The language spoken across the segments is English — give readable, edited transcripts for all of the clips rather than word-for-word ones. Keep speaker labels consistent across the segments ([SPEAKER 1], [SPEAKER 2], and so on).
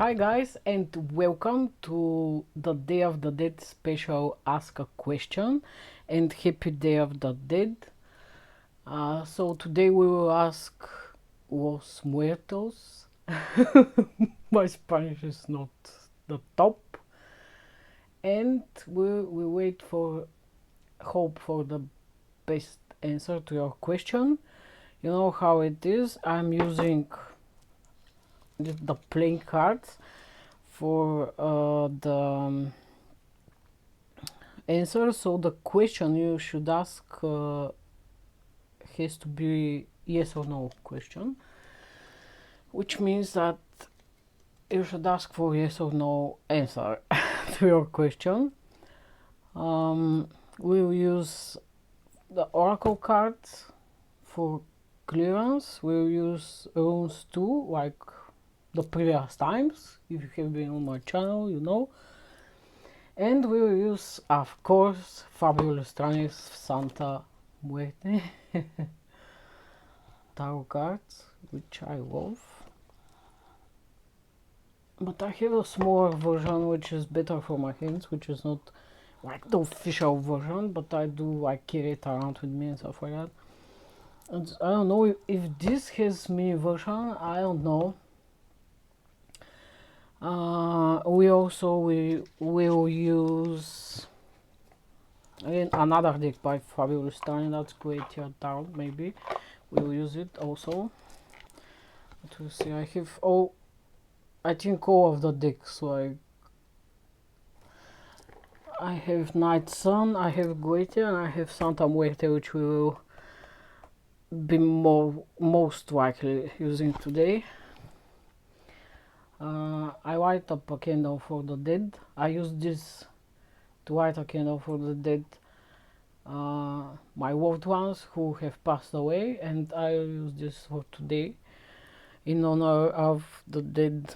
[SPEAKER 1] Hi guys, and welcome to the Day of the Dead special Ask a Question and Happy Day of the Dead. So today we will ask Los Muertos. My Spanish is not the top. And we wait for hope for the best answer to your question. You know how it is. I'm using the playing cards for the answer. So the question you should ask has to be yes or no question, which means that you should ask for yes or no answer to your question. We'll use the oracle cards for clearance. We'll use runes too, like the previous times. If you have been on my channel, you know. And we will use, of course, Fabulous Tranis Santa Muerte tarot cards, which I love. But I have a smaller version which is better for my hands, which is not like the official version, but I do like carry it around with me and stuff like that. And I don't know if this has mini version, I don't know. We will use again another deck by Fabulous Tranis, that's Great Tarot, maybe. We will use it also. Let us see, I have all, I think all of the decks, like I have Night Sun, I have Goetia, and I have Santa Muerte, which we will be most likely using today. I light up a candle for the dead. I use this to light a candle for the dead, my loved ones who have passed away, and I use this for today in honor of the dead.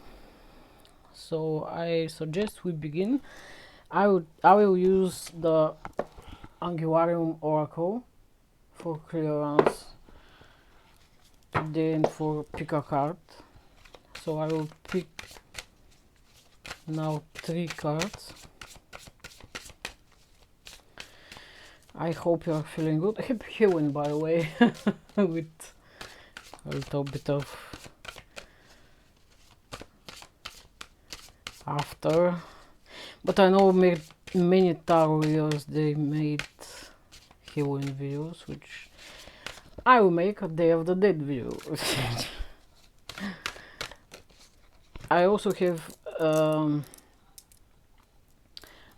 [SPEAKER 1] So I suggest we begin. I will use the Angularium Oracle for clearance today and for pick a card. So I will pick now 3 cards. I hope you are feeling good. Happy Halloween, by the way, with a little bit of after. But I know many tarot videos, they made Halloween videos, which I will make a Day of the Dead video. I also have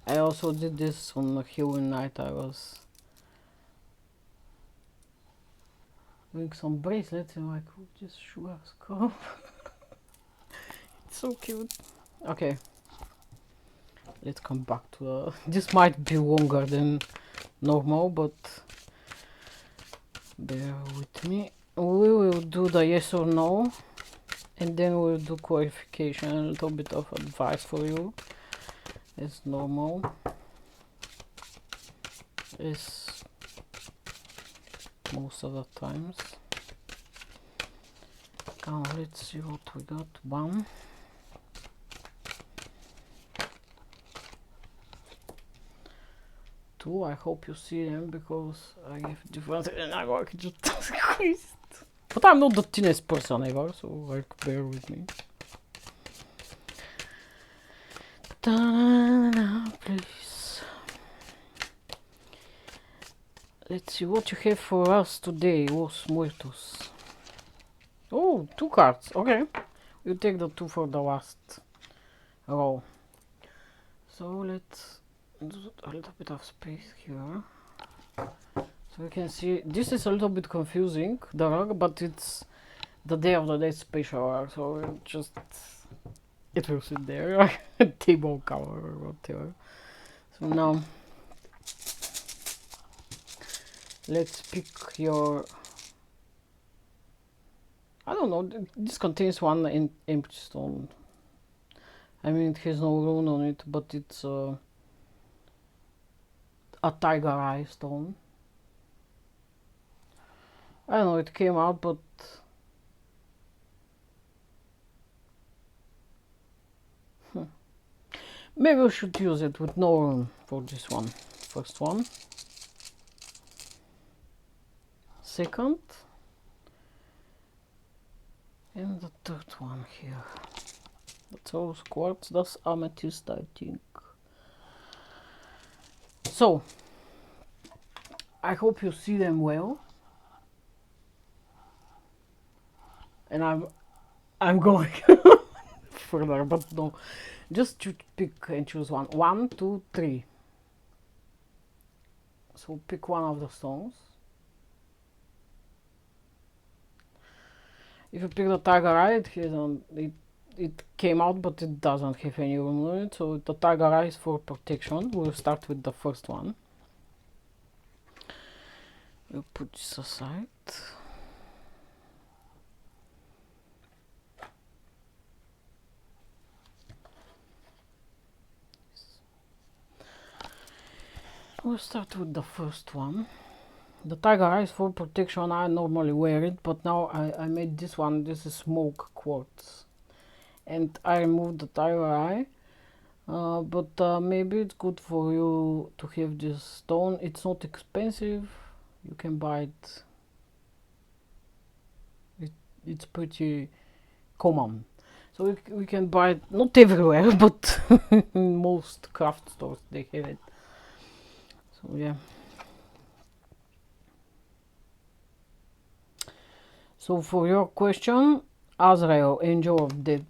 [SPEAKER 1] I also did this on a Halloween night. I was doing some bracelets and like just sugar scarf. It's so cute. Okay, let's come back to this might be longer than normal, but bear with me. We will do the yes or no, and then we'll do clarification and a little bit of advice for you, as normal, as most of the times. Now let's see what we got. 1, 2. I hope you see them because I have different and I like just but I'm not the thinnest person ever, so like bear with me. Ta-da, please. Let's see what you have for us today, Los Muertos. Oh, 2 cards. Okay, you take the 2 for the last row. So let's do a little bit of space here. So you can see this is a little bit confusing, the rug, but it's the Day of the Dead special rug, so it will sit there like a table cover or whatever. So now let's pick your, I don't know, this contains 1 empty stone. I mean, it has no rune on it, but it's a tiger eye stone. I don't know, it came out, but Maybe we should use it with no room for this one. First one. Second. And the third one here. That's rose quartz, that's amethyst, I think. So, I hope you see them well. And I'm going further, but no. Just to pick and choose one. 1, 2, 3. So pick one of the stones. If you pick the tiger eye, it came out, but it doesn't have any room on it. So the tiger eye is for protection. We'll start with the first one. We'll put this aside. We'll start with the first one. The tiger eye is for protection. I normally wear it, but now I made this one. This is smoke quartz. And I removed the tiger eye. But maybe it's good for you to have this stone. It's not expensive. You can buy it. It's pretty common. So we can buy it, not everywhere, but in most craft stores they have it. So yeah. So for your question, Azrael, angel of death.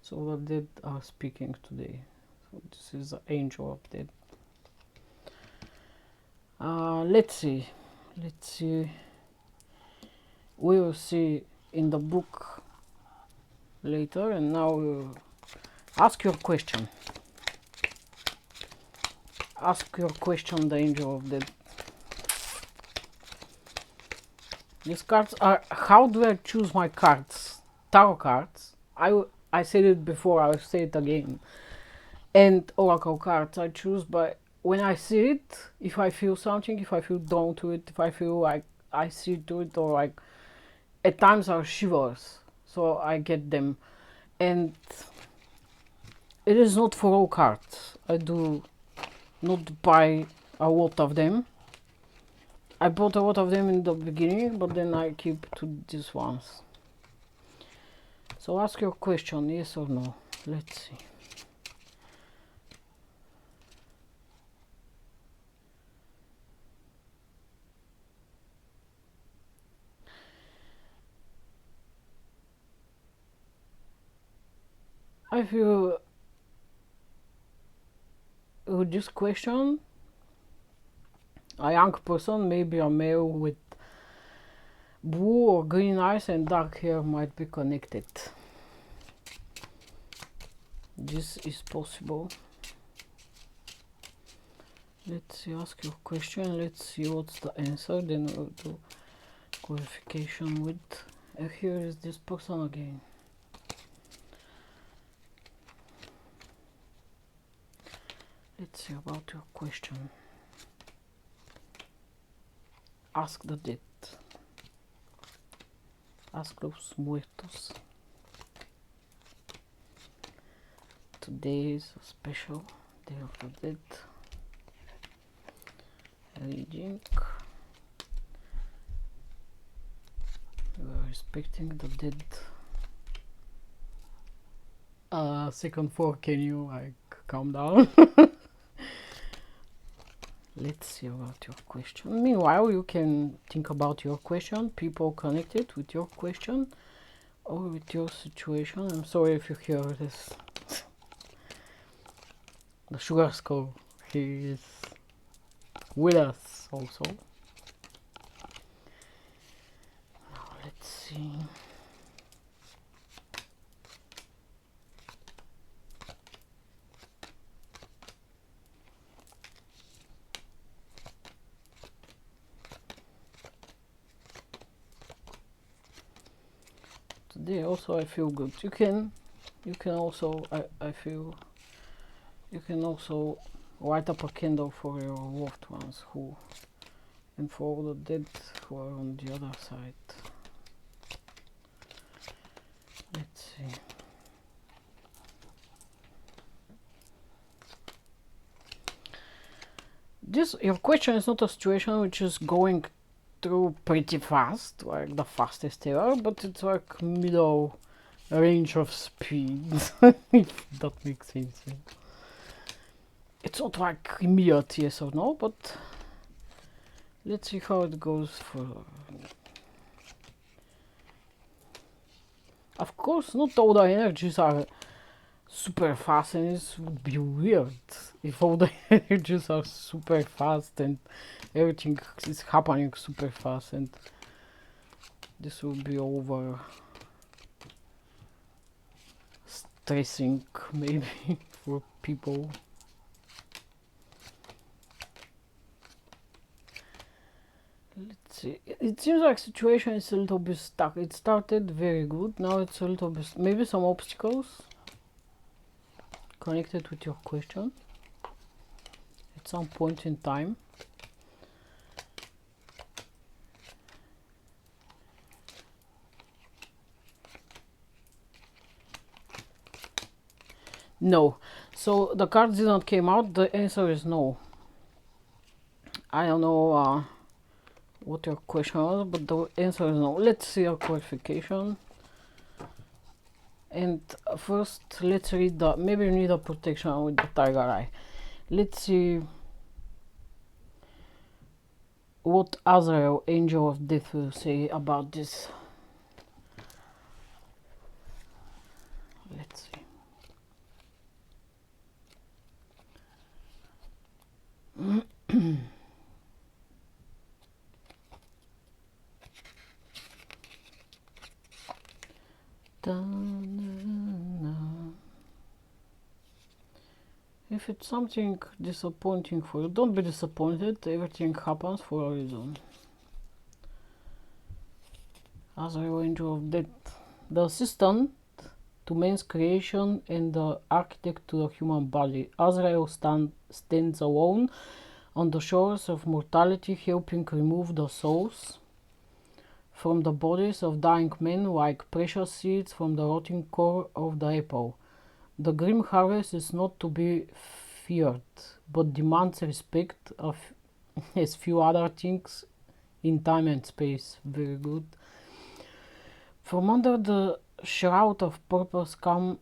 [SPEAKER 1] So the dead are speaking today. So this is the angel of death. Let's see. We will see in the book later, and now we'll ask your question. Ask your question, the angel of death. These cards are, how do I choose my cards? Tarot cards. I said it before, I'll say it again. And oracle cards I choose by when I see it, if I feel something, if I feel drawn to it, if I feel like I see to it, or like at times are shivers, so I get them. And it is not for all cards. I do not buy a lot of them. I bought a lot of them in the beginning, but then I keep to these ones. So ask your question, yes or no. Let's see. I feel with this question, a young person, maybe a male with blue or green eyes and dark hair, might be connected. This is possible. Let's see, ask your question. Let's see what's the answer. Then we'll do clarification with. Here is this person again. Let's see about your question. Ask the dead. Ask Los Muertos. Today is a special day of the dead reading. We are respecting the dead. Second floor, can you like calm down? Let's see about your question. Meanwhile, you can think about your question, people connected with your question or with your situation. I'm sorry if you hear this. The sugar skull, he is with us also. Now let's see. Today also I feel good. You can also I feel you can also light up a candle for your loved ones who, and for all the dead who are on the other side. Let's see. this, your question is not a situation which is going through pretty fast, like the fastest ever, but it's like middle range of speed, if that makes sense. It's not like immediate yes or no, but let's see how it goes for. Of course, not all the energies are super fast, and it would be weird if all the energies are super fast and everything is happening super fast, and this will be over stressing maybe for people. Let's see. It seems like situation is a little bit stuck. It started very good. Now it's a little bit, maybe some obstacles connected with your question at some point in time. No. So the cards didn't came out. The answer is no. I don't know what your question was, but the answer is no. Let's see a clarification. And first, let's read the. Maybe you need a protection with the tiger eye. Let's see what Azrael, angel of death, will say about this. Let's see. If it's something disappointing for you, don't be disappointed. Everything happens for a reason. Azrael, angel of death, the assistant to man's creation and the architect to the human body. Azrael stands alone on the shores of mortality, helping remove the souls from the bodies of dying men like precious seeds from the rotting core of the apple. The grim harvest is not to be feared, but demands respect of as few other things in time and space. Very good. From under the shroud of purpose come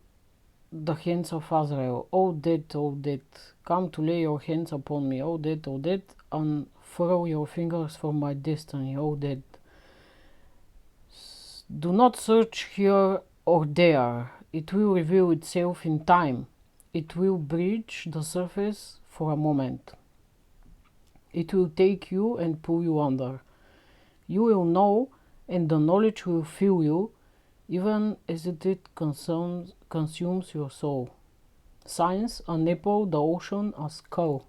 [SPEAKER 1] the hands of Azrael. O death, come to lay your hands upon me. O death, unfurl your fingers for my destiny. O death, do not search here or there. It will reveal itself in time. It will breach the surface for a moment. It will take you and pull you under. You will know, and the knowledge will fill you, even as it consumes your soul. Science, an apple, the ocean, a skull.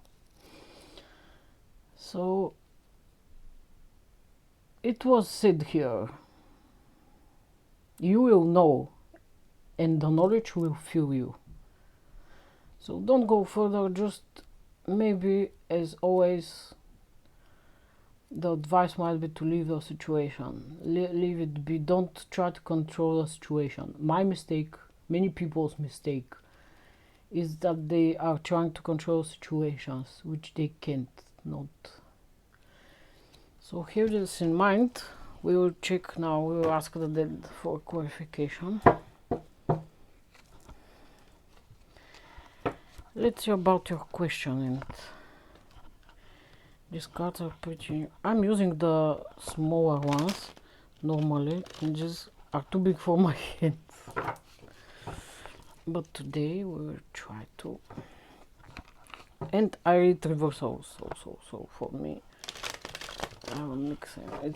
[SPEAKER 1] So, it was said here, you will know, and the knowledge will fill you. So don't go further, just maybe, as always, the advice might be to leave the situation. Leave it be. Don't try to control the situation. My mistake, many people's mistake, is that they are trying to control situations which they can't not. So have this in mind. We will check now. We will ask the dead for clarification. Let's see about your question. And these cards are pretty. I'm using the smaller ones normally, and these are too big for my hands. But today we will try to. And I read reversals also, so for me, I will mix them.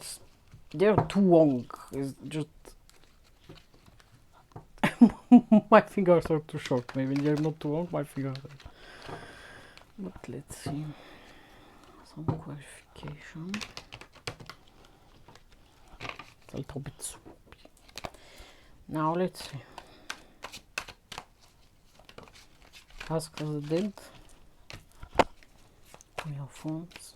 [SPEAKER 1] They're too long. It's just my fingers are too short. Maybe they're not too long. My fingers are. But let's see. Some clarification. It's a little bit swoopy. Now let's see. Ask the dead. Your phones.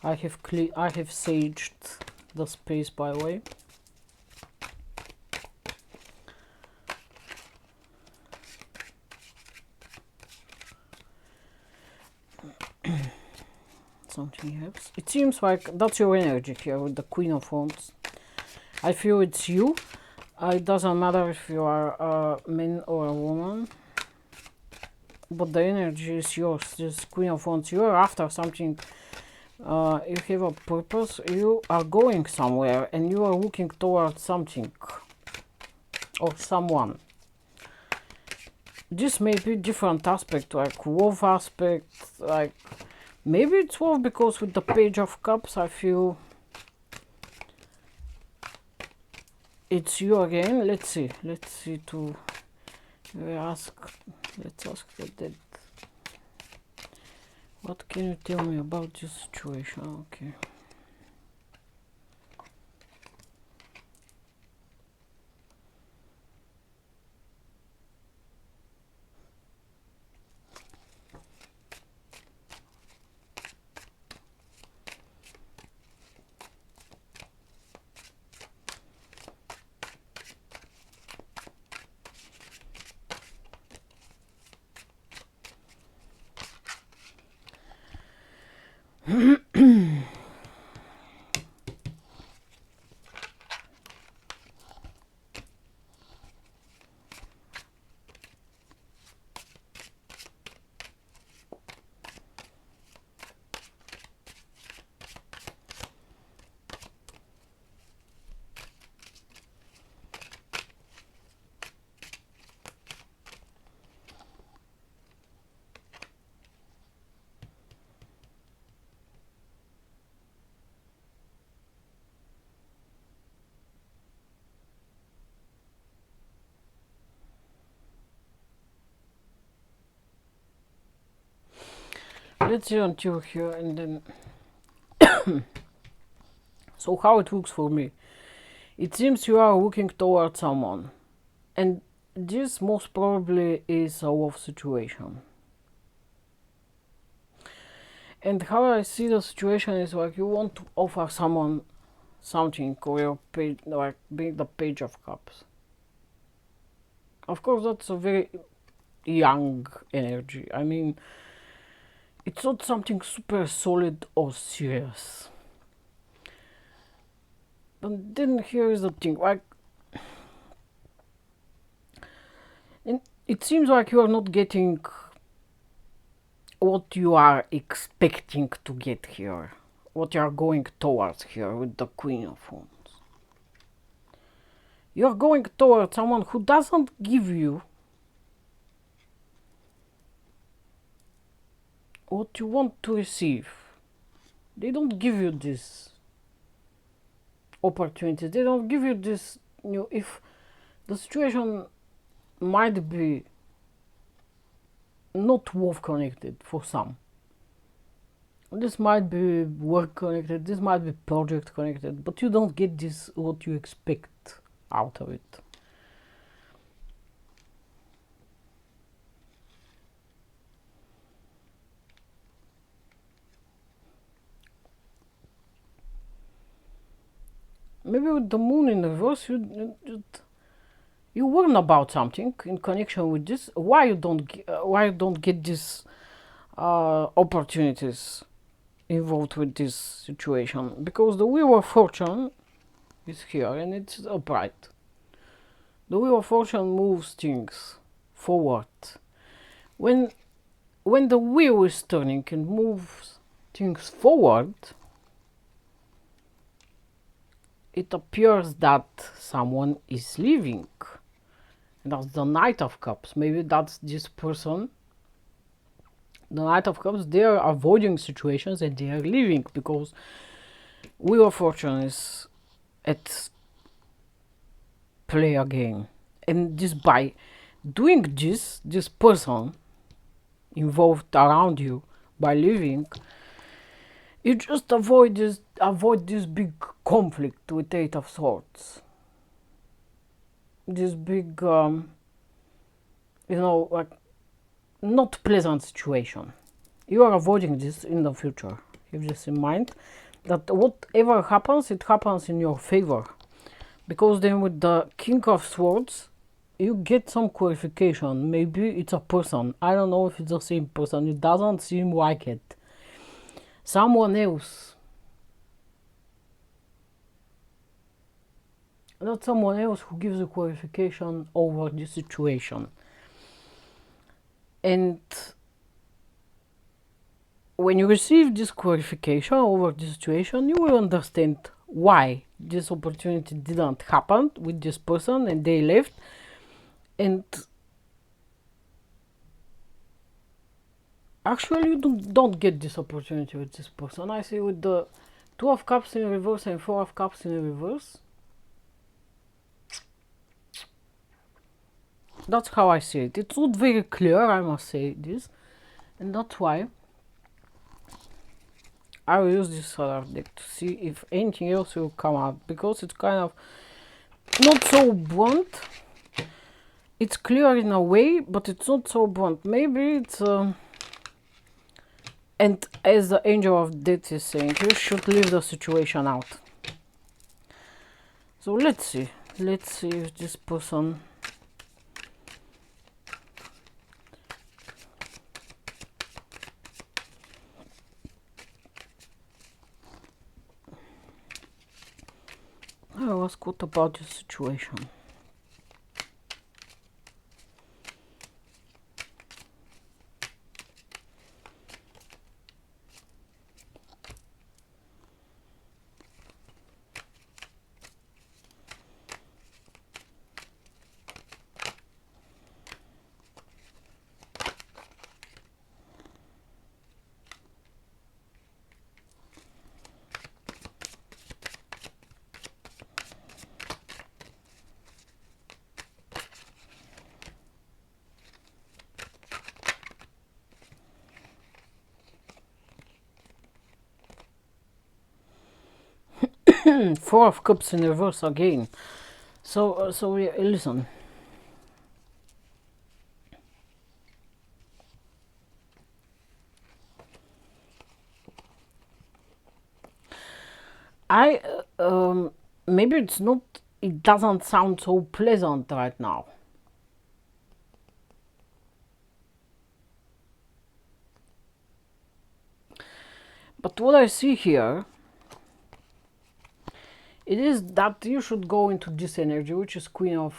[SPEAKER 1] I have saged the space, by the way. Something else. It seems like that's your energy here with the Queen of Wands. I feel it's you. It doesn't matter if you are a man or a woman, but the energy is yours. This Queen of Wands, you are after something. You have a purpose. You are going somewhere, and you are looking towards something or someone. This may be different aspect, like love aspect, like maybe it's love, because with the Page of Cups I feel it's you again. Let's see to ask. Let's ask the dead. What can you tell me about this situation? Okay. Let's see until here, and then so how it looks for me. It seems you are looking towards someone, and this most probably is a love situation. And how I see the situation is like you want to offer someone something, or your page, like being the Page of Cups. Of course, that's a very young energy. I mean, it's not something super solid or serious. But then here is the thing, like, it seems like you are not getting what you are expecting to get here, what you are going towards here with the Queen of Wands. You are going towards someone who doesn't give you what you want to receive. They don't give you this opportunity. They don't give you this. If the situation might be not work connected for some, this might be work connected, this might be project connected, but you don't get this what you expect out of it. Maybe with the Moon in reverse, you learn about something in connection with this. Why you don't get these opportunities involved with this situation? Because the Wheel of Fortune is here and it's upright. The Wheel of Fortune moves things forward. When the wheel is turning and moves things forward, it appears that someone is leaving. And that's the Knight of Cups. Maybe that's this person. The Knight of Cups, they are avoiding situations and they are leaving because Wheel of Fortune is at play again. And just by doing this person involved around you, by leaving, you just avoid this big conflict with Eight of Swords. This big, like not pleasant situation. You are avoiding this in the future. Keep this in mind. that whatever happens, it happens in your favor. Because then with the King of Swords, you get some clarification. Maybe it's a person. I don't know if it's the same person. It doesn't seem like it. Someone else. Not someone else who gives a clarification over the situation. And when you receive this clarification over the situation, you will understand why this opportunity didn't happen with this person and they left. And actually, you don't get this opportunity with this person. I see with the Two of Cups in reverse and Four of Cups in reverse. That's how I see it. It's not very clear, I must say this. And that's why I will use this other deck to see if anything else will come out, because it's kind of not so blunt. It's clear in a way, but it's not so blunt. Maybe it's and as the Angel of Death is saying, you should leave the situation out. So let's see if this person I was good about this situation. Four of Cups in reverse again. So listen. I maybe it's not. It doesn't sound so pleasant right now. But what I see here, it is that you should go into this energy, which is Queen of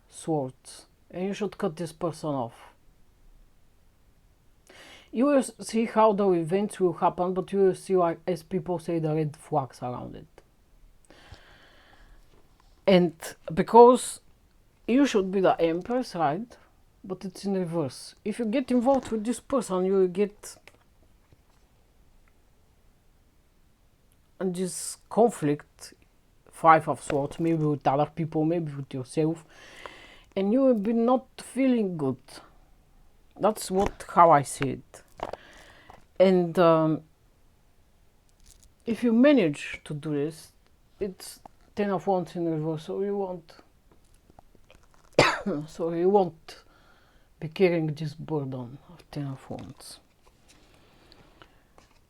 [SPEAKER 1] Swords, and you should cut this person off. You will see how the events will happen, but you will see, like, as people say, the red flags around it. And because you should be the Empress, right? But it's in reverse. If you get involved with this person, you will get this conflict. Five of Swords, maybe with other people, maybe with yourself, and you will be not feeling good. That's how I see it. And if you manage to do this, it's Ten of Wands in reverse, so you won't so you won't be carrying this burden of Ten of Wands,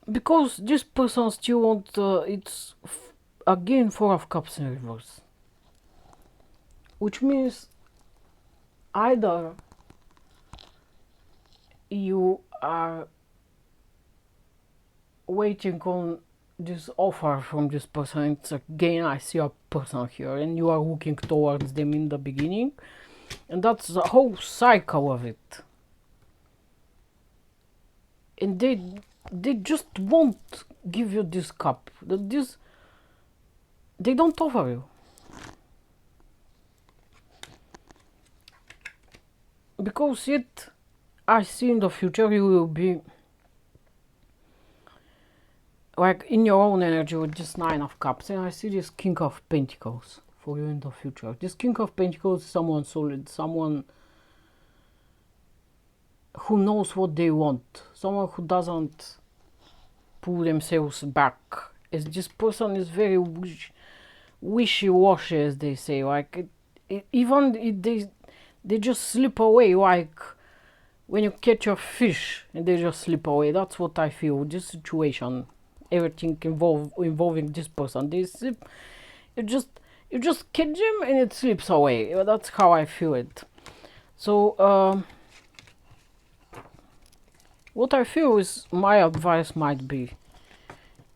[SPEAKER 1] because this person still wants it's again Four of Cups in reverse, which means either you are waiting on this offer from this person. It's again, I see a person here, and you are looking towards them in the beginning, and that's the whole cycle of it. And they just won't give you this cup. They don't offer you. Because yet, I see in the future you will be like in your own energy with this Nine of Cups, and I see this King of Pentacles for you in the future. This King of Pentacles is someone solid, someone who knows what they want, someone who doesn't pull themselves back. As this person is very wishy-washy, as they say, like they just slip away, like when you catch a fish and they just slip away. That's what I feel with this situation. everything involving this person. You just you just catch him and it slips away. That's how I feel it. So what I feel is my advice might be,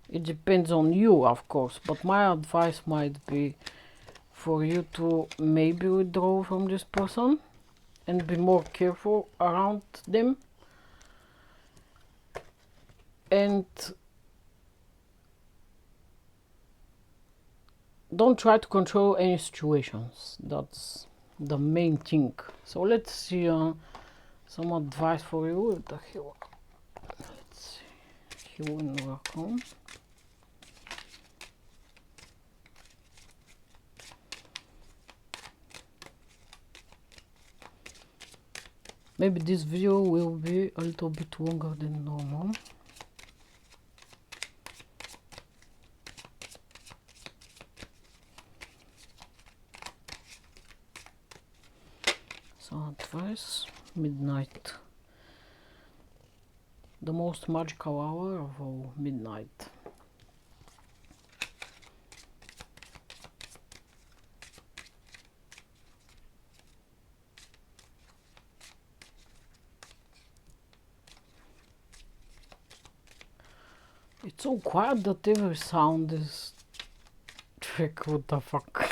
[SPEAKER 1] it depends on you of course, but my advice might be for you to maybe withdraw from this person and be more careful around them, and don't try to control any situations. That's the main thing. So let's see some advice for you. What the hell? Let's see. Here in Raccoon. Maybe this video will be a little bit longer than normal. So advice, midnight. The most magical hour of all, midnight. It's so quiet that every sound is trick. What the fuck?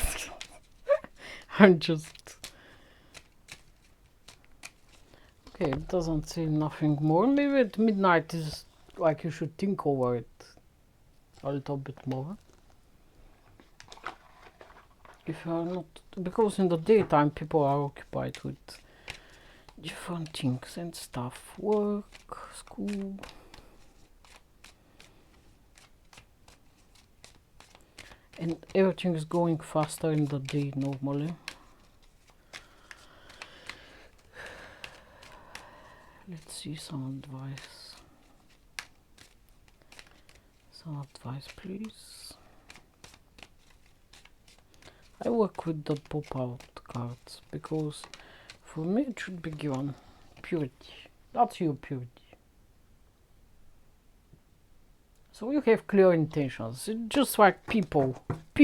[SPEAKER 1] I'm just okay. It doesn't say nothing more. Maybe at midnight is like you should think over it a little bit more. If you are not, because in the daytime people are occupied with different things and stuff, work, school. And everything is going faster in the day normally. Let's see some advice. Some advice, please. I work with the pop-out cards because for me it should be given purity. That's your purity. So you have clear intentions. It's just like people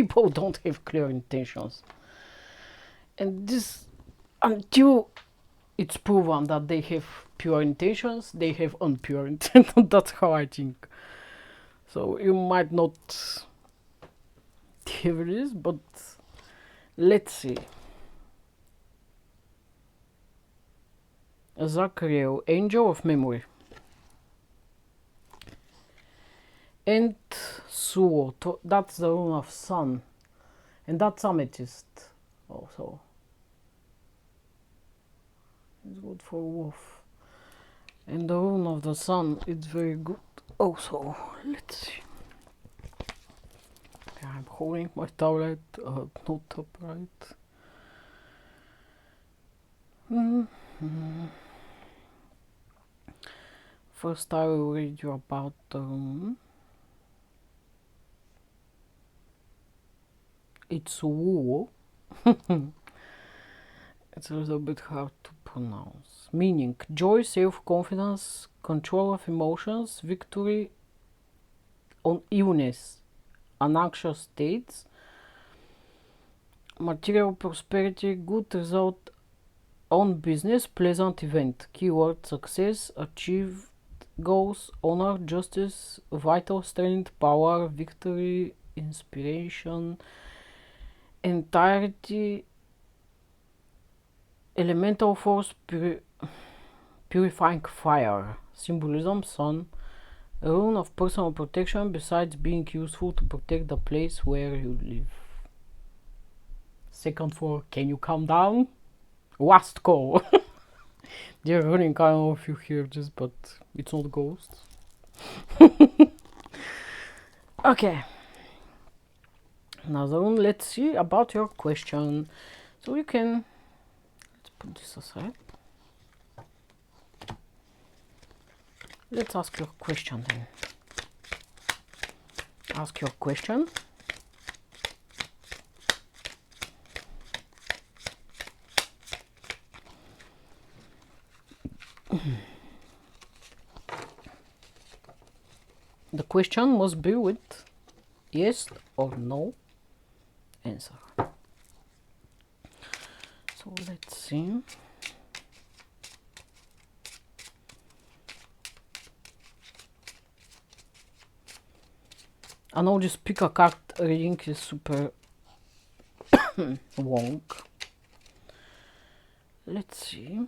[SPEAKER 1] don't have clear intentions. And this, until it's proven that they have pure intentions, they have unpure intentions. That's how I think. So you might not have this, but let's see. Zachariel, Angel of Memory. And Sword, that's the rune of Sun. And that's Amethyst also. It's good for Wolf. And the rune of the Sun is very good also. Let's see. Okay, I'm holding my tablet, not upright. First I will read you about the rune. It's Wu. It's a little bit hard to pronounce. Meaning, joy, self-confidence, control of emotions, victory on illness and anxious states, material prosperity, good result on business, pleasant event. Keyword, success, achieved goals, honor, justice, vital strength, power, victory, inspiration, entirety, elemental force, purifying fire, symbolism, sun, a rune of personal protection besides being useful to protect the place where you live. Second floor, can you calm down? Last call. They're running, I don't know if you hear this, but it's not ghosts. Okay. Another one, let's see about your question. So you can, let's put this aside. Let's ask your question then. Ask your question. The question must be with yes or no answer. So let's see. I know this pick a card reading is super long. Let's see.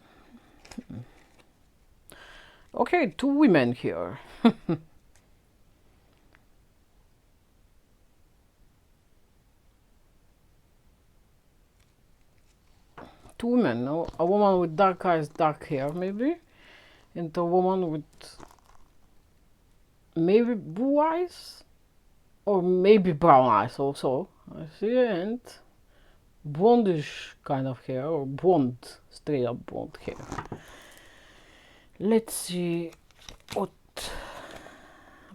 [SPEAKER 1] Okay, two women here. Two women, no? A woman with dark eyes, dark hair, maybe, and a woman with maybe blue eyes, or maybe brown eyes also. I see, and blondish kind of hair, or blonde, straight up blonde hair. Let's see what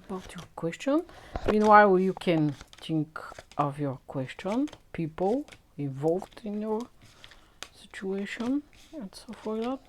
[SPEAKER 1] about your question. Meanwhile, you can think of your question, people involved in your situation, and so for that.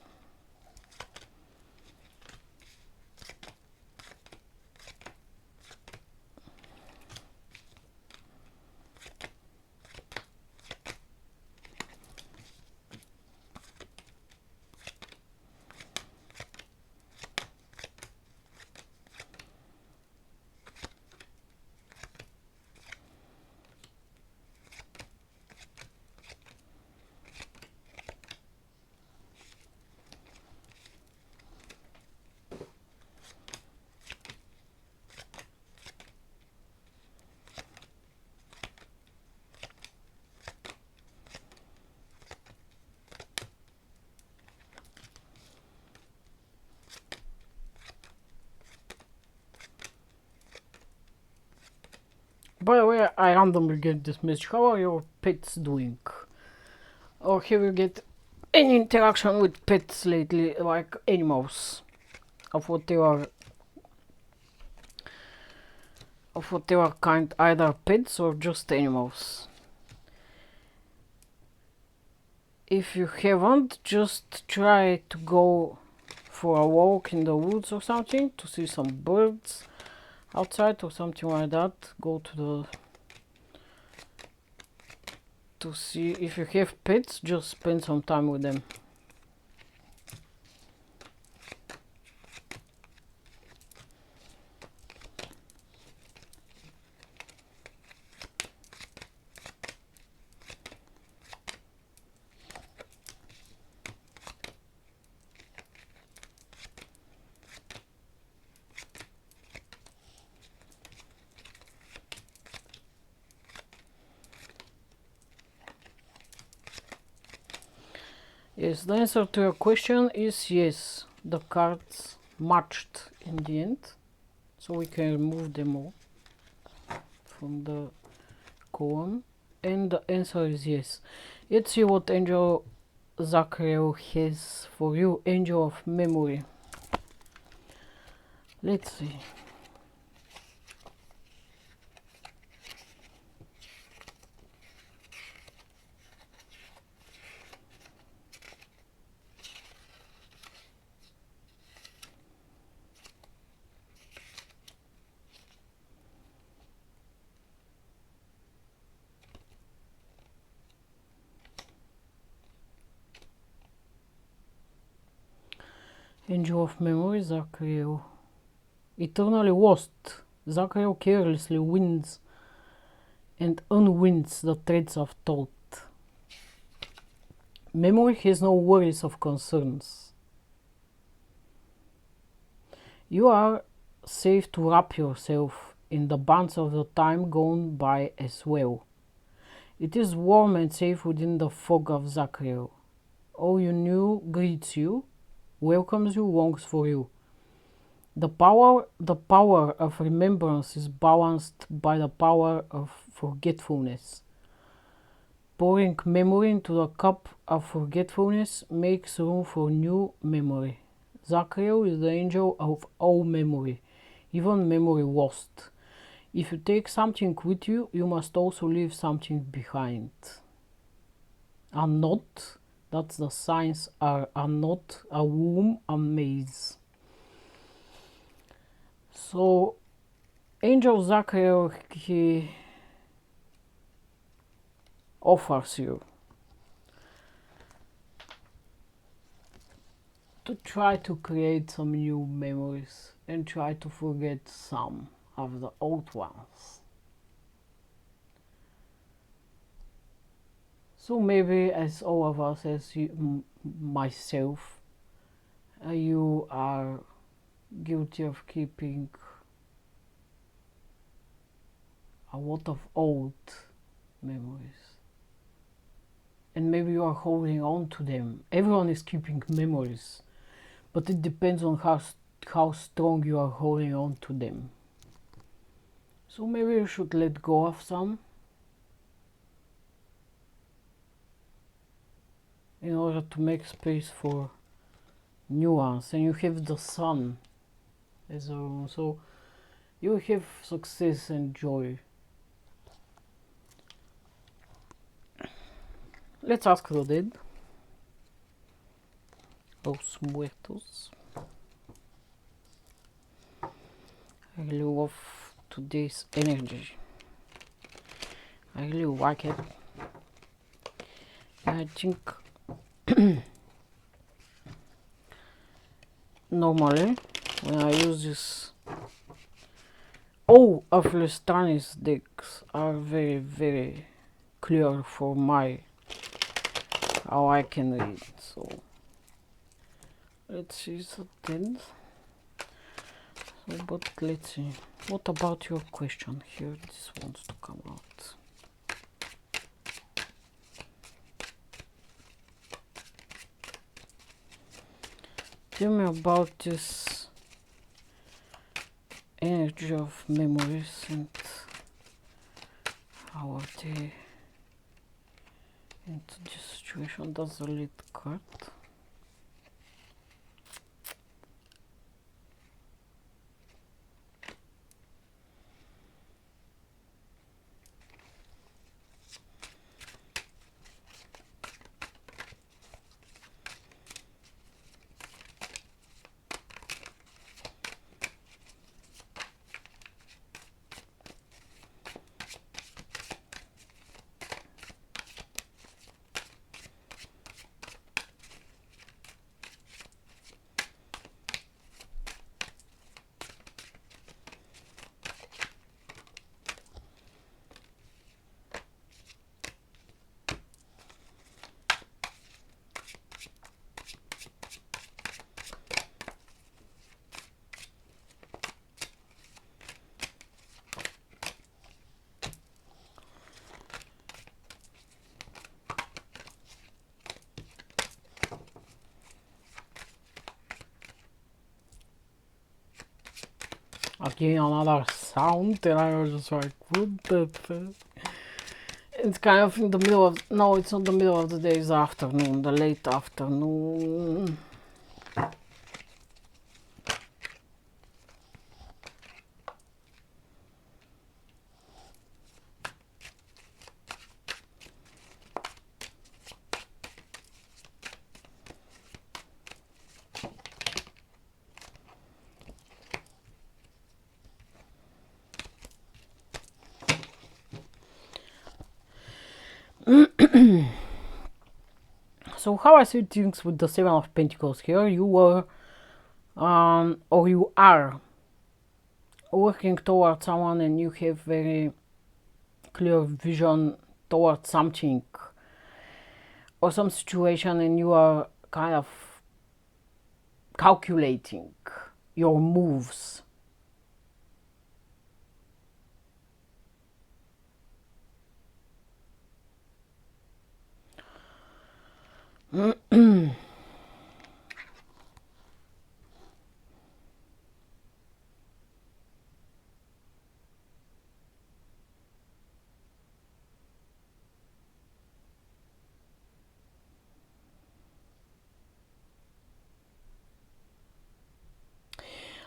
[SPEAKER 1] By the way, I randomly get this message. How are your pets doing? Or have you get any interaction with pets lately, like animals? Of what they are kind, either pets or just animals. If you haven't, just try to go for a walk in the woods or something to see some birds outside or something like that. Go to see if you have pets, just spend some time with them. Yes, the answer to your question is yes. The cards matched in the end, so we can remove them all from the column, and the answer is yes. Let's see what Angel Zachariel has for you. Angel of Memory. Let's see. Angel of Memory, Zachariel. Eternally lost, Zachariel carelessly wins and unwinds the threads of thought. Memory has no worries of concerns. You are safe to wrap yourself in the bonds of the time gone by as well. It is warm and safe within the fog of Zachariel. All you knew greets you, welcomes you, longs for you. The power of remembrance is balanced by the power of forgetfulness. Pouring memory into the cup of forgetfulness makes room for new memory. Zachariel is the angel of all memory, even memory lost. If you take something with you, you must also leave something behind. A knot, that's the signs are a knot, a womb, a maze. So Angel Zachariah, he offers you to try to create some new memories and try to forget some of the old ones. So maybe as all of us, as you, myself, you are guilty of keeping a lot of old memories. And maybe you are holding on to them. Everyone is keeping memories, but it depends on how strong you are holding on to them. So maybe you should let go of some in order to make space for new ones. And you have the sun as well, so you have success and joy. Let's ask the dead. Los Muertos. I really love today's energy. I really like it. I think normally when I use this, all of Lestani's decks are very clear for my how I can read. So let's see the 10th. So, but let's see. What about your question here? This wants to come out. Tell me about this energy of memories and how are they into this situation. That's a lead card. Again, another sound, and I was just like, what the fuck? It's kind of in the middle of, no, it's not the middle of the day, it's afternoon, the late afternoon. So how I see things with the Seven of Pentacles here, you were, or you are working towards someone and you have very clear vision towards something or some situation, and you are kind of calculating your moves.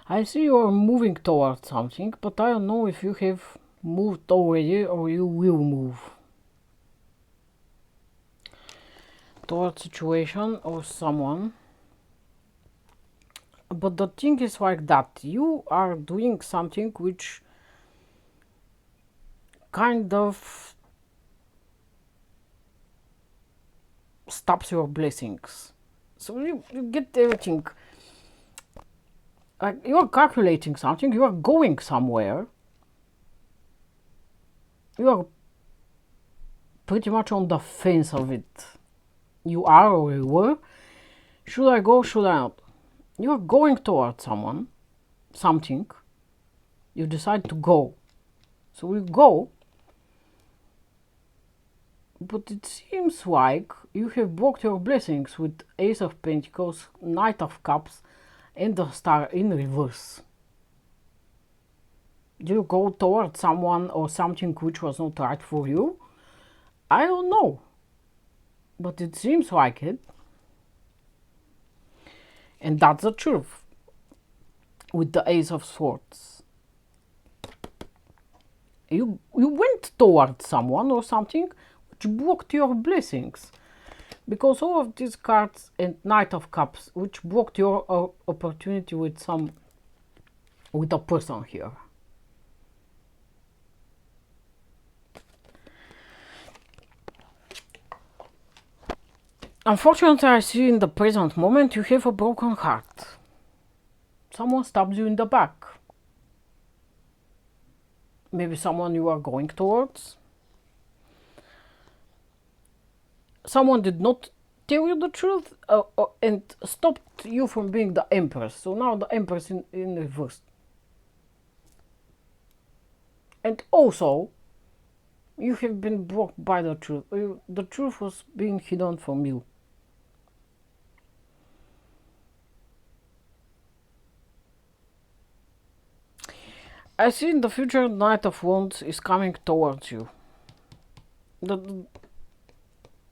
[SPEAKER 1] I see you're moving towards something, but I don't know if you have moved already or you will move towards situation or someone. But the thing is like that, you are doing something which kind of stops your blessings. So you get everything. Like you are calculating something, you are going somewhere. You are pretty much on the fence of it. You are or you were. Should I go, should I not? You are going towards someone, something. You decide to go. So you go. But it seems like you have blocked your blessings with Ace of Pentacles, Knight of Cups, and the Star in reverse. Do you go towards someone or something which was not right for you? I don't know. But it seems like it. And that's the truth. With the Ace of Swords. You went towards someone or something which blocked your blessings. Because all of these cards and Knight of Cups which blocked your opportunity with a person here. Unfortunately, I see in the present moment you have a broken heart. Someone stabs you in the back. Maybe someone you are going towards. Someone did not tell you the truth and stopped you from being the Empress. So now the Empress in reverse. And also, you have been blocked by the truth. The truth was being hidden from you. I see in the future Knight of Wands is coming towards you.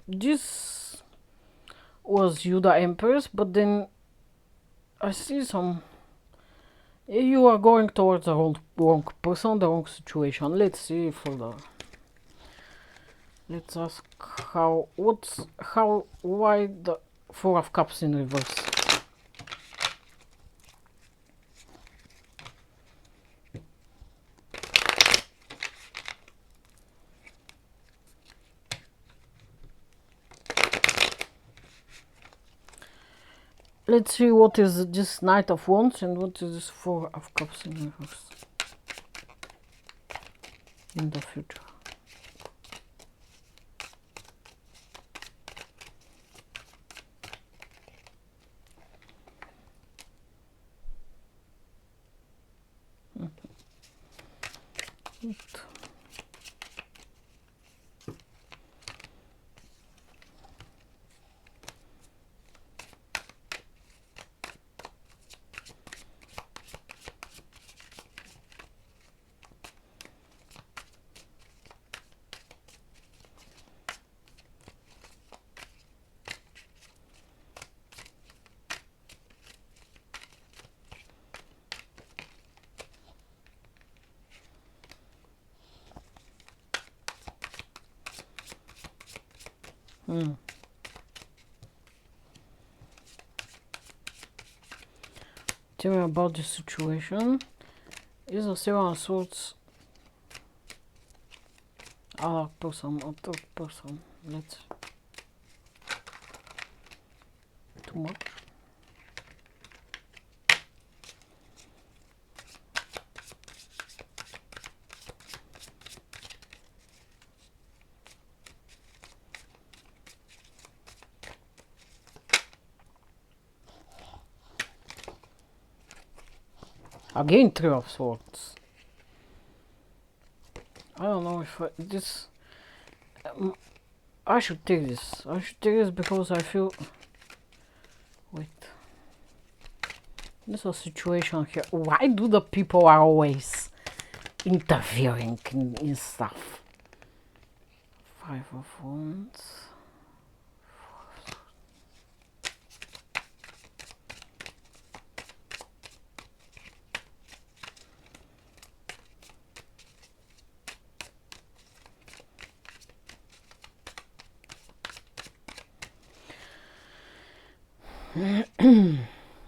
[SPEAKER 1] This was you the Empress, but then I see you are going towards the wrong person, the wrong situation. Let's see let's ask why the Four of Cups in reverse. Let's see what is this Knight of Wands and what is this Four of Cups in reverse in the future. Tell me about this situation. Is a Seven of Swords a person or third person? Let's too much. Again, Three of Swords. I don't know if I should take this. I should take this because I feel. Wait. There's a situation here. Why do the people always interfering in stuff? Five of Wands.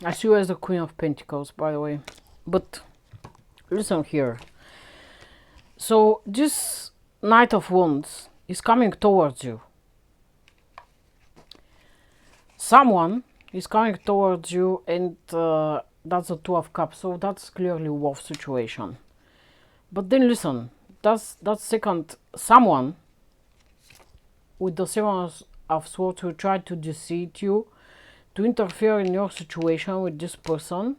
[SPEAKER 1] I see you as the Queen of Pentacles, by the way. But listen here. So this Knight of Wands is coming towards you. Someone is coming towards you, and that's the Two of Cups, so that's clearly a wolf situation. But then listen, that's second, someone with the Seven of Swords who tried to deceive you, to interfere in your situation with this person.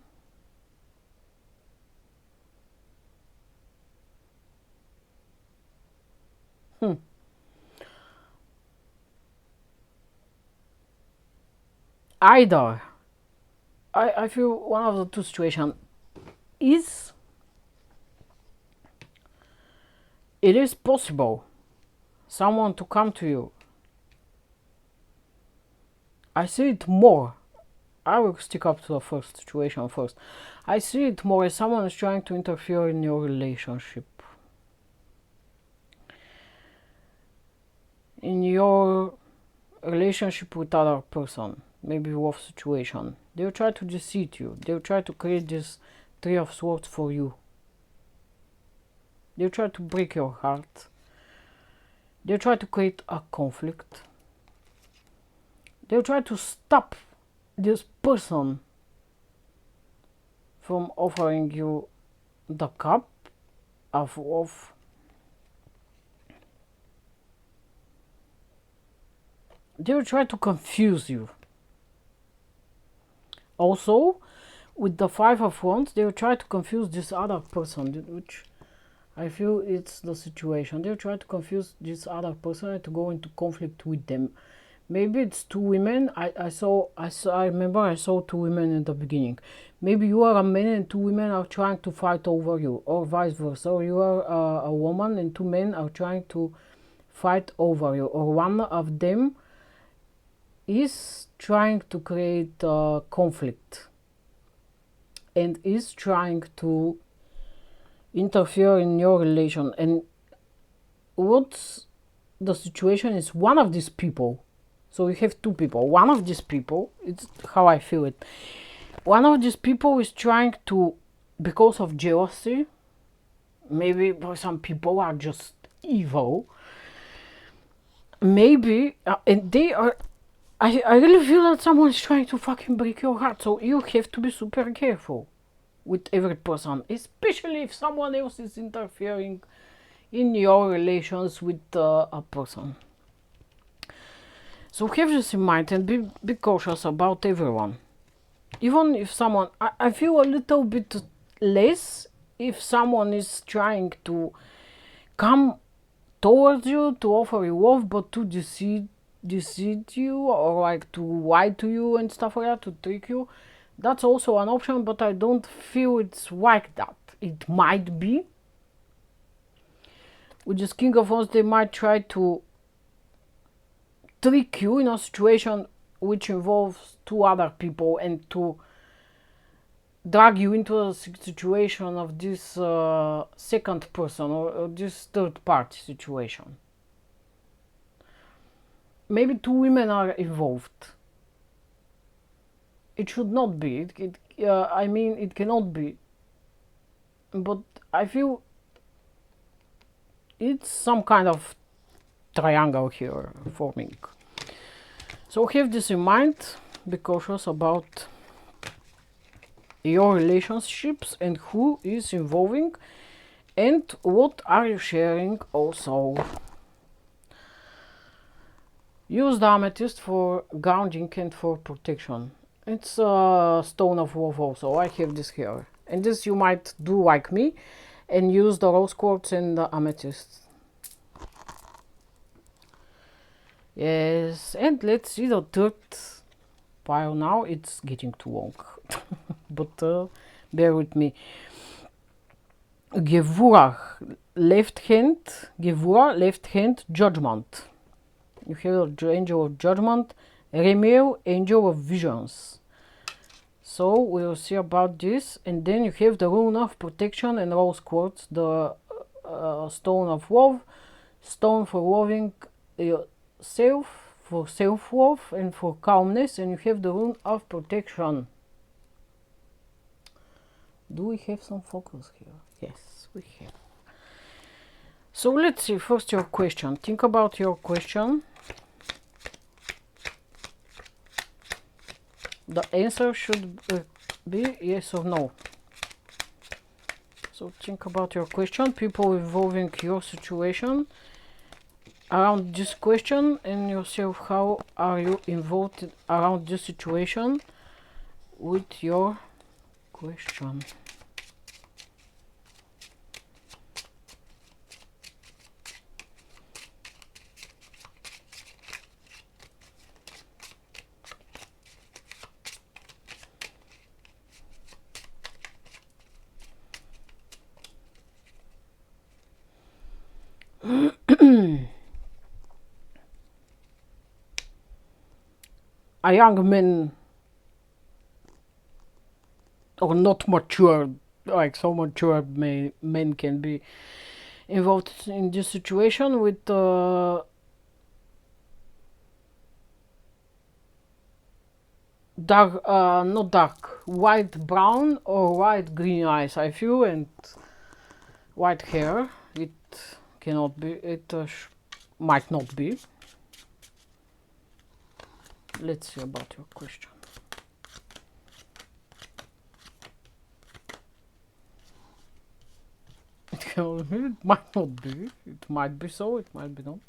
[SPEAKER 1] Either, I feel one of the two situations is, it is possible someone to come to you. I see it more. I will stick up to the first situation first. I see it more as someone is trying to interfere in your relationship. In your relationship with other person. Maybe wolf situation. They'll try to deceive you. They'll try to create this Three of Swords for you. They'll try to break your heart. They'll try to create a conflict. They'll try to stop this person from offering you the cup of wolf. They'll try to confuse you. Also, with the Five of Wands, they'll try to confuse this other person, which I feel it's the situation. They'll try to confuse this other person and to go into conflict with them. Maybe it's two women. I remember I saw two women in the beginning. Maybe you are a man and two women are trying to fight over you, or vice versa. Or you are a woman and two men are trying to fight over you, or one of them is trying to create a conflict and is trying to interfere in your relation. And what's the situation is, one of these people, so you have two people, one of these people, it's how I feel it, one of these people is trying to, because of jealousy, maybe some people are just evil, maybe, and they are, I really feel that someone is trying to fucking break your heart, so you have to be super careful with every person, especially if someone else is interfering in your relations with a person. So have this in mind and be cautious about everyone. Even if someone, I feel a little bit less if someone is trying to come towards you to offer you love, but to deceive you, or like to lie to you and stuff like that, to trick you. That's also an option, but I don't feel it's like that. It might be. With this King of Wands, they might try to trick you in a situation which involves two other people and to drag you into a situation of this second person, or this third party situation. Maybe two women are involved. It should not be. I mean, it cannot be. But I feel it's some kind of triangle here forming. So have this in mind. Be cautious about your relationships and who is involving and what are you sharing also. Use the amethyst for grounding and for protection. It's a stone of love also. I have this here. And this you might do like me and use the rose quartz and the amethyst. Yes, and let's see the third pile now. It's getting too long. But bear with me. Gevura, left hand, judgment. You have the angel of judgment, Remel, angel of visions. So we'll see about this. And then you have the rune of protection and rose quartz, the stone of love, stone for loving yourself, for self-love and for calmness. And you have the rune of protection. Do we have some focus here? Yes, we have. So let's see, first your question. Think about your question. The answer should be yes or no. So think about your question. People involving your situation around this question, and yourself, how are you involved around this situation with your question. A young man, or not mature, like so mature men can be involved in this situation with dark, not dark, white brown or white green eyes, I feel, and white hair. It cannot be, it might not be. Let's see about your question. It might not be. It might be so, it might be not.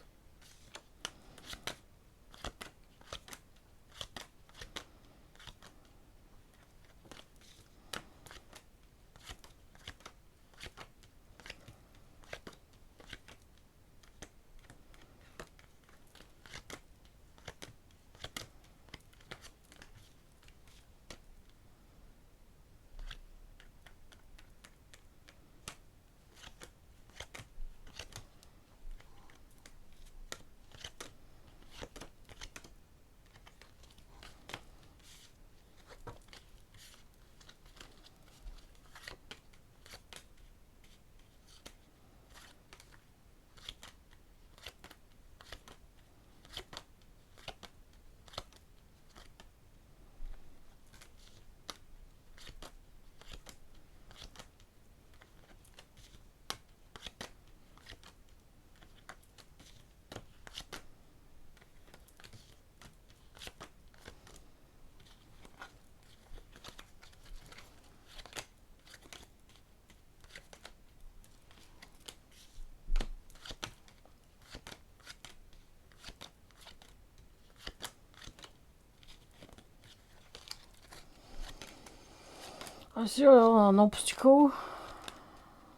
[SPEAKER 1] I see an obstacle,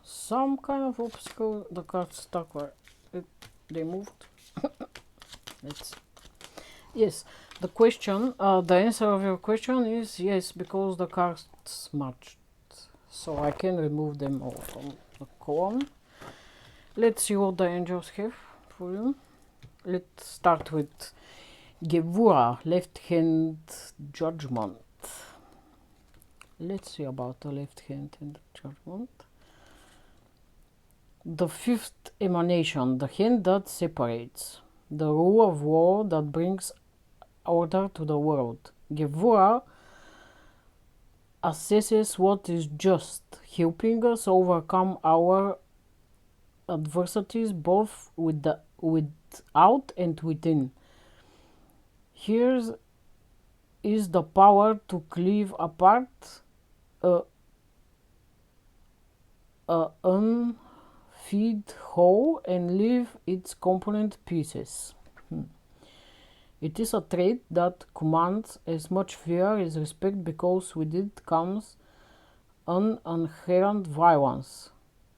[SPEAKER 1] some kind of obstacle. The card stuck where they moved. Let's. Yes, the question, the answer of your question is yes, because the cards matched. So I can remove them all from the column. Let's see what the angels have for you. Let's start with Gevura, left hand judgment. Let's see about the left hand and the judgment. The fifth emanation, the hand that separates, the rule of war that brings order to the world. Gevura assesses what is just, helping us overcome our adversities both without and within. Here is the power to cleave apart a unfed whole and leave its component pieces. It is a trait that commands as much fear as respect, because with it comes an inherent violence.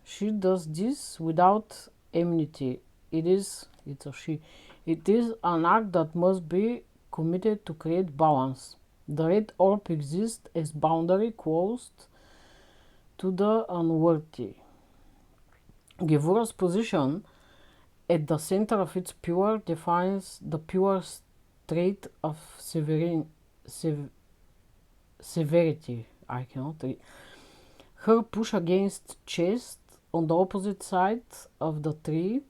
[SPEAKER 1] She does this without enmity. It's a she. It is an act that must be committed to create balance. The red orb exists as boundary closed to the unworthy. Gevura's position at the center of its pure defines the pure trait of severity. I cannot read. Her push against chest on the opposite side of the tree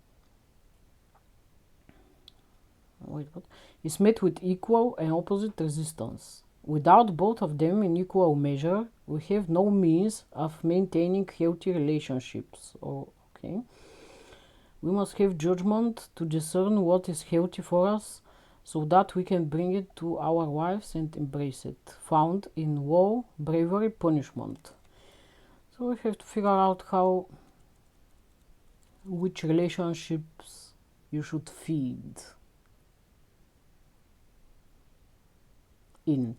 [SPEAKER 1] is met with equal and opposite resistance. Without both of them in equal measure, we have no means of maintaining healthy relationships. Okay. We must have judgment to discern what is healthy for us, so that we can bring it to our wives and embrace it. Found in war, bravery, punishment. So we have to figure out which relationships you should feed in.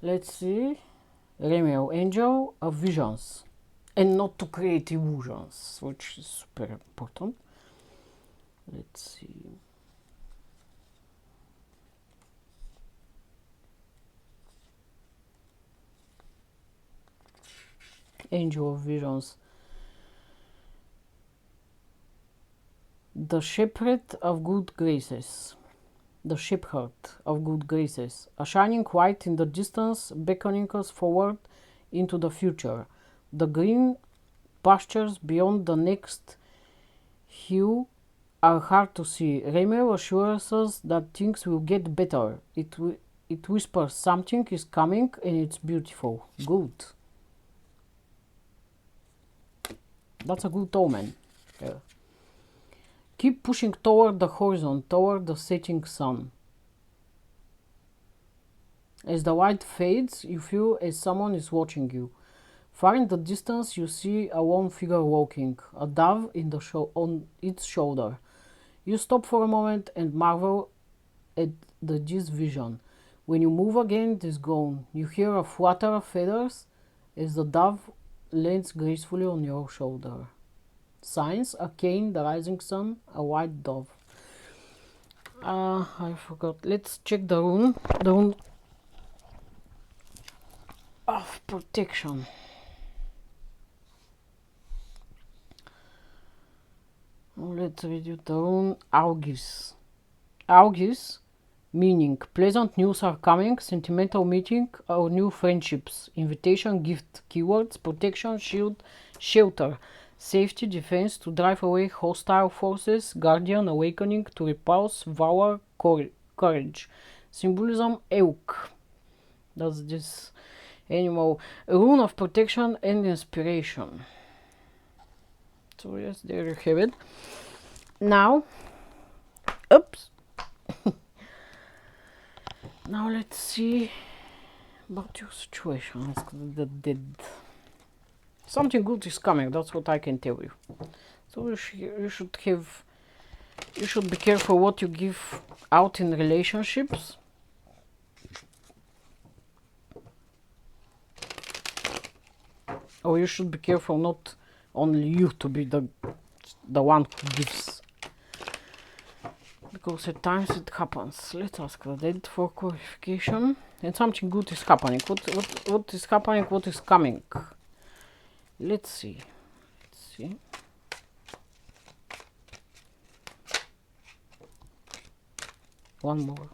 [SPEAKER 1] Let's see. Remeo, angel of visions, and not to create illusions, which is super important. Let's see. Angel of visions. The shepherd of good graces. The shepherd of good graces. A shining light in the distance, beckoning us forward into the future. The green pastures beyond the next hill are hard to see. Remel assures us that things will get better. It whispers something is coming and it's beautiful. Good. That's a good omen. Yeah. Keep pushing toward the horizon, toward the setting sun. As the light fades, you feel as someone is watching you. Far in the distance, you see a lone figure walking, a dove on its shoulder. You stop for a moment and marvel at this vision. When you move again, it is gone. You hear a flutter of feathers as the dove lands gracefully on your shoulder. Signs: a cane, the rising sun, a white dove. I forgot. Let's check the rune. The rune of protection. Let's read you the rune August. August, meaning pleasant news are coming, sentimental meeting or new friendships, invitation, gift. Keywords: protection, shield, shelter, safety, defense, to drive away hostile forces, guardian, awakening, to repulse, valor, courage. Symbolism: elk. That's this animal. A rune of protection and inspiration. So yes, there you have it. Now, oops. Now let's see about your situation. The dead. Something good is coming. That's what I can tell you. So you should be careful what you give out in relationships. Or you should be careful not only you to be the one who gives, because at times it happens. Let's ask the dead for clarification. And something good is happening. What is happening? What is coming? Let's see. One more.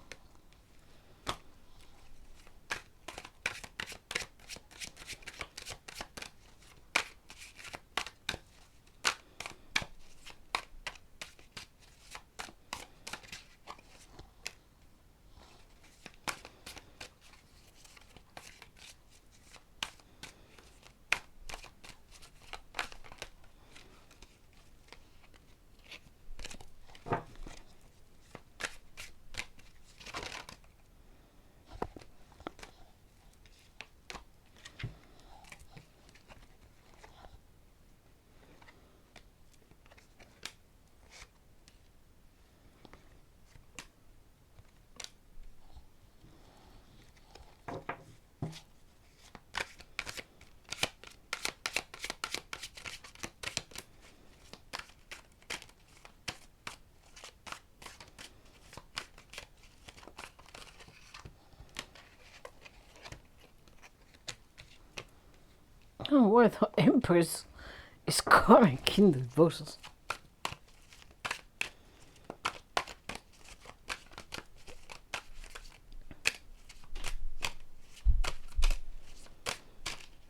[SPEAKER 1] Oh, where the Empress is coming in the verses.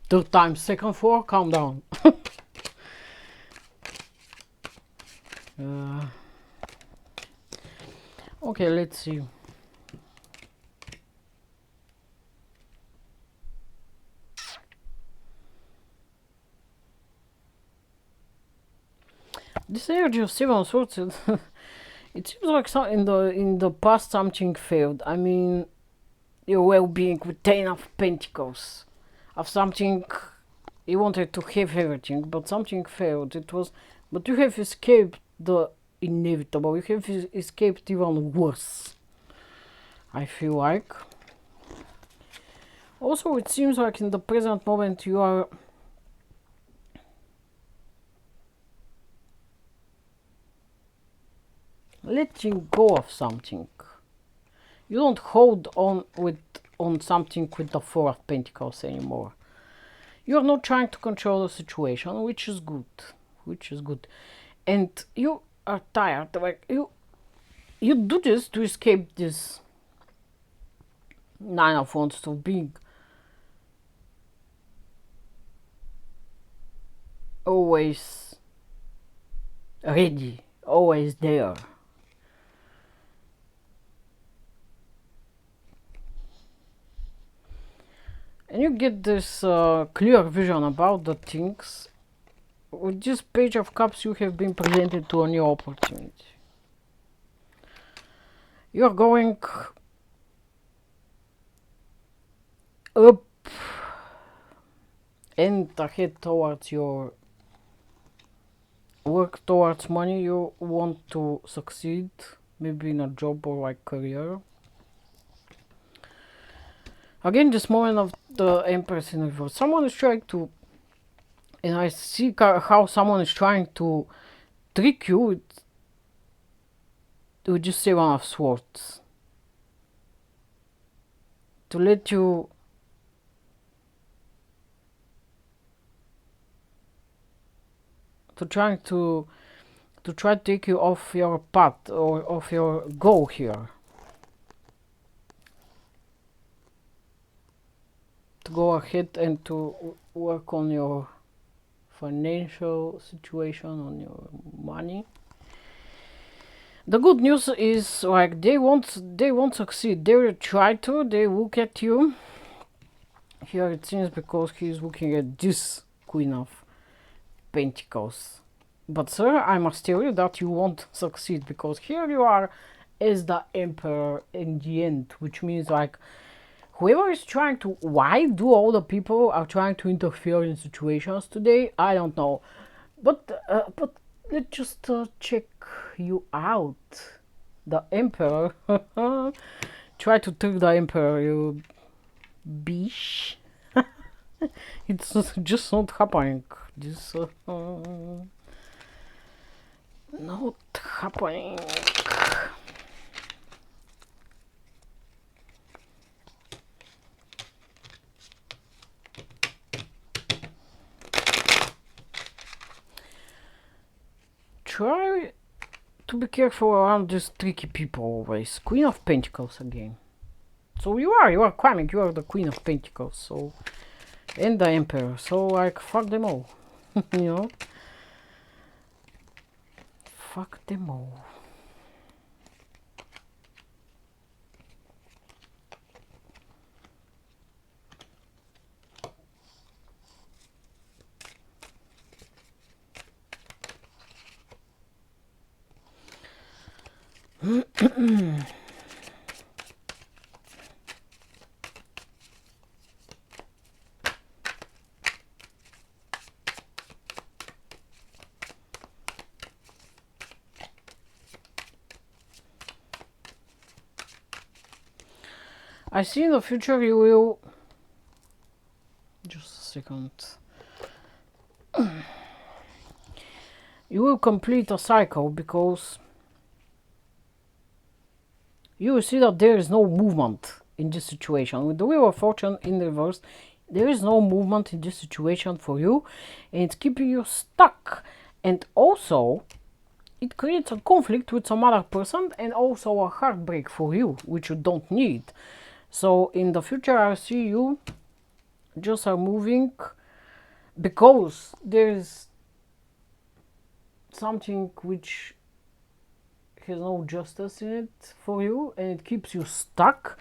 [SPEAKER 1] Third time, second floor, calm down. Okay, let's see. This energy of Seven of Swords, it seems like in the past something failed. I mean, your well-being with Ten of Pentacles, of something you wanted to have everything, but something failed. But you have escaped the inevitable. You have escaped even worse. I feel like. Also, it seems like in the present moment you are letting go of something. You don't hold on something with the Four of Pentacles anymore. You're not trying to control the situation, which is good. Which is good. And you are tired. Like you do this to escape this Nine of Wands to being always ready, always there. And you get this clear vision about the things. With this Page of Cups, you have been presented to a new opportunity. You're going up and ahead towards your work, towards money. You want to succeed, maybe in a job or like career. Again, this moment of the Empress in reverse. Someone is trying to, and I see how someone is trying to trick you with just Seven of Swords. To let you try to take you off your path or off your goal here. To go ahead and to work on your financial situation, on your money. The good news is like they won't succeed. They will try to. They look at you. Here it seems because he's looking at this Queen of Pentacles. But sir, I must tell you that you won't succeed, because here you are as the Emperor in the end, which means like whoever is trying to, why do all the people are trying to interfere in situations today? I don't know, but let's just check you out. The Emperor. Try to trick the Emperor, you bitch. It's just not happening. This not happening. Try to be careful around these tricky people always. Queen of Pentacles again. So you are climbing, you are the Queen of Pentacles, so, and the Emperor, so like fuck them all. You know? Fuck them all. I see in the future you will, just a second, you will complete a cycle, because you will see that there is no movement in this situation. With the Wheel of Fortune in reverse, there is no movement in this situation for you, and it's keeping you stuck. And also, it creates a conflict with some other person, and also a heartbreak for you, which you don't need. So in the future, I see you just are moving, because there is something which has no justice in it for you, and it keeps you stuck.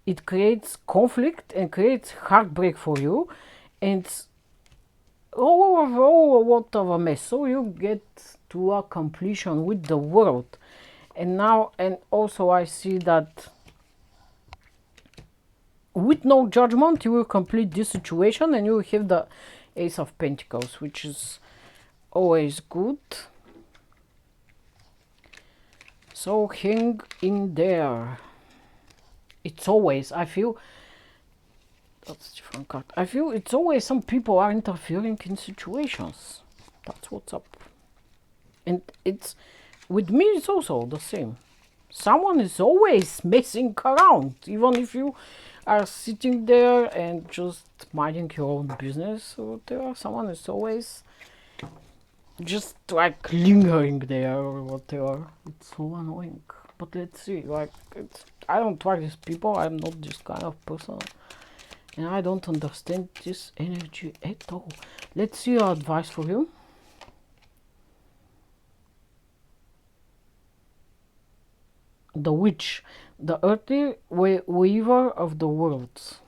[SPEAKER 1] It creates conflict and creates heartbreak for you, and what of a mess. So you get to a completion with the world. And now, and also I see that with no judgment you will complete this situation, and you will have the Ace of Pentacles, which is always good. So hang in there. It's always, I feel, that's a different card. I feel it's always some people are interfering in situations. That's what's up. And it's, with me it's also the same. Someone is always messing around, even if you are sitting there and just minding your own business or whatever. Someone is always just like lingering there or whatever. It's so annoying. But let's see, like, it's, I don't like these people. I'm not this kind of person, and I don't understand this energy at all. Let's see your advice for you. The witch, the earthly weaver of the worlds.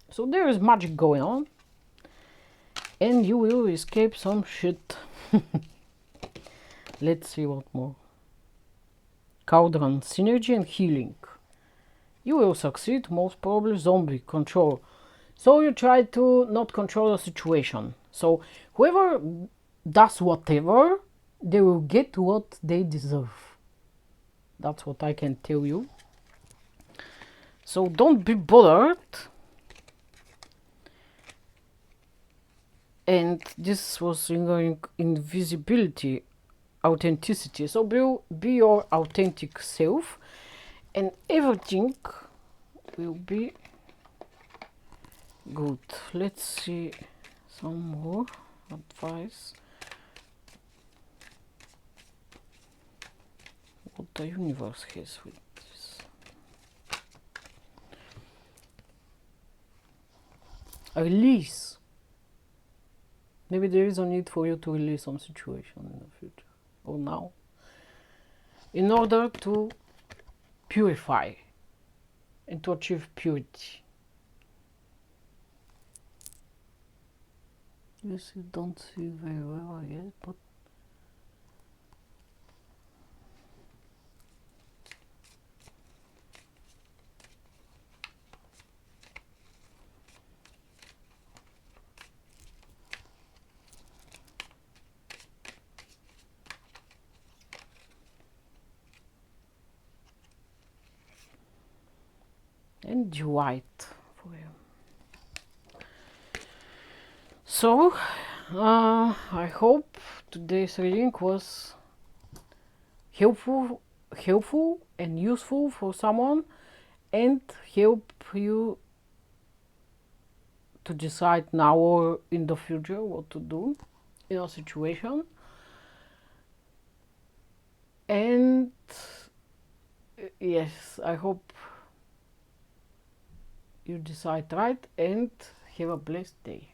[SPEAKER 1] So there is magic going on, and you will escape some shit. Let's see what more. Cauldron, synergy and healing. You will succeed, most probably. Zombie, control. So you try to not control the situation. So whoever does whatever, they will get what they deserve. That's what I can tell you. So don't be bothered. And this was regarding invisibility, authenticity. So be your authentic self, and everything will be good. Let's see some more advice. What the universe has with this. Release. Maybe there is a need for you to release some situation in the future or now, in order to purify and to achieve purity. Yes, you don't see very well, I guess, but and white for you. So I hope today's reading was helpful and useful for someone, and help you to decide now or in the future what to do in a situation. And yes, I hope you decide right, and have a blessed day.